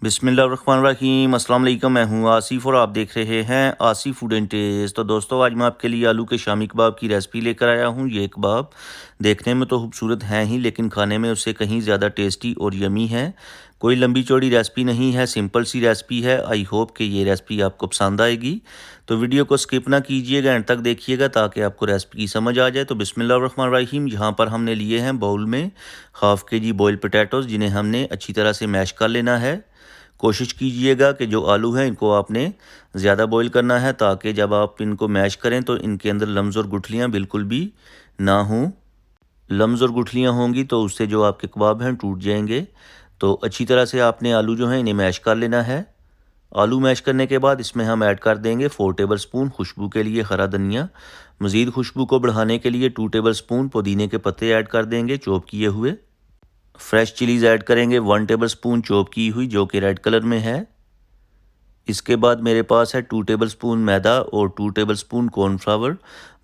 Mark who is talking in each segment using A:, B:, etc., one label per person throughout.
A: बिस्मिल्लाहिर्रहमानिर्रहीम, अस्सलाम वालेकुम। मैं हूँ आसिफ और आप देख रहे हैं आसिफ फूड एंड टेस्ट। तो दोस्तों, आज मैं आपके लिए आलू के शामी कबाब की रेसिपी लेकर आया हूँ। ये कबाब देखने में तो खूबसूरत हैं ही, लेकिन खाने में उससे कहीं ज़्यादा टेस्टी और यमी है। कोई लंबी चौड़ी रेसिपी नहीं है, सिंपल सी रेसिपी है। आई होप कि ये रेसिपी आपको पसंद आएगी। तो वीडियो को स्किप ना कीजिएगा, एंड तक देखिएगा ताकि आपको रेसिपी की समझ आ जाए। तो बिस्मिल्लाहिर्रहमानिर्रहीम। यहाँ पर हमने लिए हैं बाउल में हाफ़ kg बॉइल्ड पोटैटोज़, जिन्हें हमने अच्छी तरह से मैश कर लेना है। कोशिश कीजिएगा कि जो आलू हैं इनको आपने ज़्यादा बॉईल करना है, ताकि जब आप इनको मैश करें तो इनके अंदर लम्स और गुठलियाँ बिल्कुल भी ना हों। लम्स और गुठलियाँ होंगी तो उससे जो आपके कबाब हैं टूट जाएंगे। तो अच्छी तरह से आपने आलू जो हैं इन्हें मैश कर लेना है। आलू मैश करने के बाद इसमें हम ऐड कर देंगे 4 टेबल स्पून खुशबू के लिए हरा धनिया। मज़ीद खुशबू को बढ़ाने के लिए 2 टेबल स्पून पुदीने के पत्ते ऐड कर देंगे चॉप किए हुए। फ्रेश चिलीज़ ऐड करेंगे 1 टेबल स्पून चॉप की हुई, जो कि रेड कलर में है। इसके बाद मेरे पास है 2 टेबल स्पून मैदा और 2 टेबल स्पून कॉर्नफ्लावर।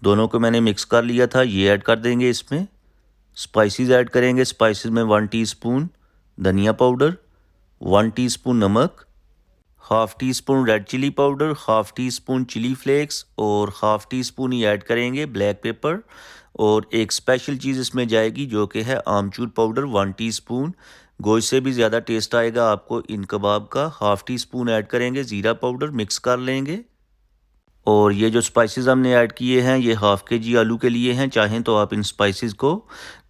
A: दोनों को मैंने मिक्स कर लिया था, ये ऐड कर देंगे इसमें। स्पाइसेस ऐड करेंगे। स्पाइसेस में 1 टीस्पून धनिया पाउडर, 1 टीस्पून नमक, half teaspoon red chilli powder, half teaspoon chilli flakes और हाफ़ टी स्पून ही ऐड करेंगे ब्लैक पेपर। और एक स्पेशल चीज़ इसमें जाएगी जो कि है आमचूर पाउडर 1 टीस्पून। गोश्त से भी ज़्यादा टेस्ट आएगा आपको इन कबाब का। हाफ़ टी स्पून ऐड करेंगे ज़ीरा पाउडर, मिक्स कर लेंगे। और ये जो स्पाइसेस हमने ऐड किए हैं ये हाफ़ kg आलू के लिए हैं। चाहें तो आप इन स्पाइसेस को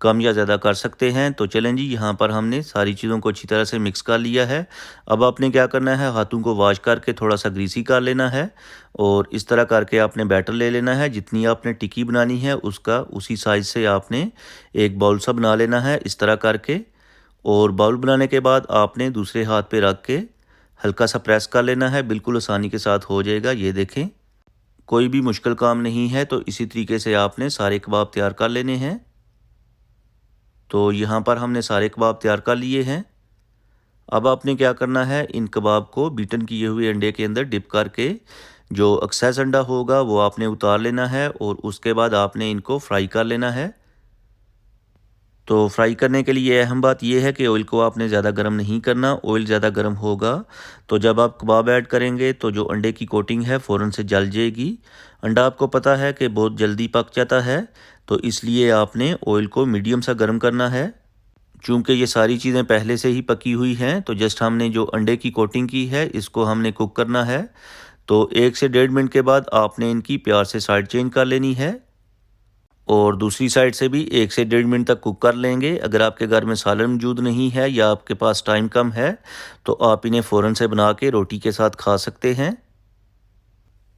A: कम या ज़्यादा कर सकते हैं। तो चलें जी, यहाँ पर हमने सारी चीज़ों को अच्छी तरह से मिक्स कर लिया है। अब आपने क्या करना है, हाथों को वॉश करके थोड़ा सा ग्रीसी कर लेना है और इस तरह करके आपने बैटर ले लेना है। जितनी आपने टिक्की बनानी है उसका उसी साइज़ से आपने एक बाउल सा बना लेना है इस तरह करके। और बाउल बनाने के बाद आपने दूसरे हाथ पे रख के हल्का सा प्रेस कर लेना है, बिल्कुल आसानी के साथ हो जाएगा। ये देखें, कोई भी मुश्किल काम नहीं है। तो इसी तरीके से आपने सारे कबाब तैयार कर लेने हैं। तो यहाँ पर हमने सारे कबाब तैयार कर लिए हैं। अब आपने क्या करना है, इन कबाब को बीटन किए हुए अंडे के अंदर डिप करके जो एक्सेस अंडा होगा वो आपने उतार लेना है और उसके बाद आपने इनको फ्राई कर लेना है। तो फ्राई करने के लिए अहम बात यह है कि ऑयल को आपने ज़्यादा गर्म नहीं करना। ऑयल ज़्यादा गर्म होगा तो जब आप कबाब ऐड करेंगे तो जो अंडे की कोटिंग है फ़ौरन से जल जाएगी। अंडा आपको पता है कि बहुत जल्दी पक जाता है, तो इसलिए आपने ऑयल को मीडियम सा गर्म करना है। चूँकि ये सारी चीज़ें पहले से ही पकी हुई हैं, तो जस्ट हमने जो अंडे की कोटिंग की है इसको हमने कुक करना है। तो 1 से 1.5 मिनट के बाद आपने इनकी प्यार से साइड चेंज कर लेनी है और दूसरी साइड से भी 1 से 1.5 मिनट तक कुक कर लेंगे। अगर आपके घर में सालन मौजूद नहीं है या आपके पास टाइम कम है तो आप इन्हें फ़ौरन से बना के रोटी के साथ खा सकते हैं।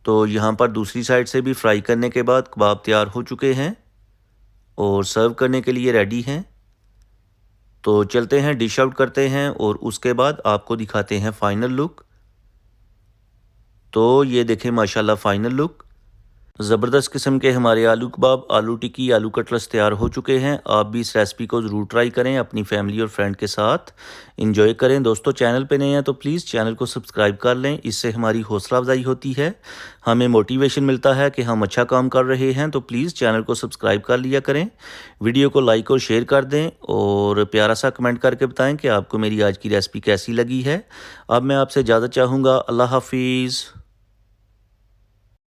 A: तो यहाँ पर दूसरी साइड से भी फ्राई करने के बाद कबाब तैयार हो चुके हैं और सर्व करने के लिए रेडी हैं। तो चलते हैं, डिश आउट करते हैं और उसके बाद आपको दिखाते हैं फ़ाइनल लुक। तो ये देखें माशाल्लाह फ़ाइनल लुक। ज़बरदस्त किस्म के हमारे आलू कबाब, आलू टिक्की, आलू कटलेट्स तैयार हो चुके हैं। आप भी इस रेसिपी को ज़रूर ट्राई करें, अपनी फैमिली और फ्रेंड के साथ एंजॉय करें। दोस्तों, चैनल पे नए हैं तो प्लीज़ चैनल को सब्सक्राइब कर लें, इससे हमारी हौसला अफजाई होती है, हमें मोटिवेशन मिलता है कि हम अच्छा काम कर रहे हैं। तो प्लीज़ चैनल को सब्सक्राइब कर लिया करें, वीडियो को लाइक और शेयर कर दें और प्यारा सा कमेंट करके बताएँ कि आपको मेरी आज की रेसिपी कैसी लगी है। अब मैं आपसे इजाज़त चाहूँगा। अल्लाह हाफिज़।